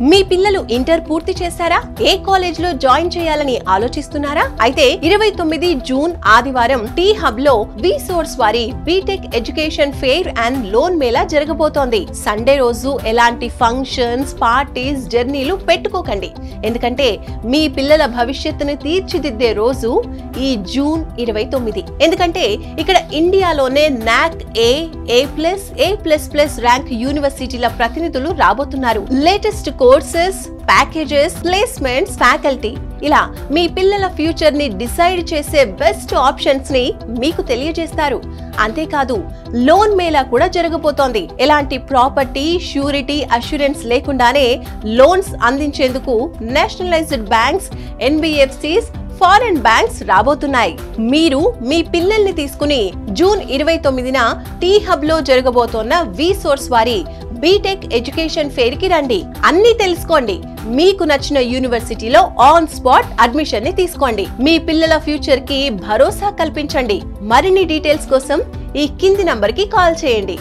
మీ పిల్లలు ఇంటర్ పూర్తి చేశారా? ఏ కాలేజ్ లో జాయిన్ చేయాలని ఆలోచిస్తున్నారా? అయితే 29 జూన్ ఆదివారం టీ హబ్ లో విసోర్స్ వారి BTech education fair and loan mela జరగబోతోంది. సండే రోజు ఎలాంటి ఫంక్షన్స్, పార్టీస్, జర్నీలు పెట్టుకోకండి. ఎందుకంటే మీ పిల్లల భవిష్యత్తును తీర్చిదిద్దే రోజు ఈ జూన్ 29. ఎందుకంటే ఇక్కడ ఇండియాలోనే నాక్ A+, ర్యాంక్ యూనివర్సిటీల ప్రతినిధులు రాబోతున్నారు. Latest courses, packages, placements, faculty ఇలా మీ పిల్లల ఫ్యూచర్ ని డిసైడ్ చేసే బెస్ట్ ఆప్షన్స్ ని మీకు తెలియజేస్తారు. అంతేకాదు లోన్ మేళా కూడా జరగబోతోంది. ఎలాంటి ప్రాపర్టీ, ష్యూరిటీ, అష్యూరెన్స్ లేకుండానే లోన్స్ అందించేందుకు nationalised banks, NBFCs, foreign banks రాబోతున్నాయి. మీరు మీ పిల్లల్ని తీసుకుని జూన్ 29న టీ హబ్ లో జరగబోతోన్న విసోర్స్ వారి బీటెక్ ఎడ్యుకేషన్ ఫెయిర్ కి రండి. అన్ని తెలుసుకోండి. మీకు నచ్చిన యూనివర్సిటీలో ఆన్ స్పాట్ అడ్మిషన్ ని తీసుకోండి. మీ పిల్లల ఫ్యూచర్ కి భరోసా కల్పించండి. మరిన్ని డీటెయిల్స్ కోసం ఈ కింది నంబర్ కి కాల్ చేయండి.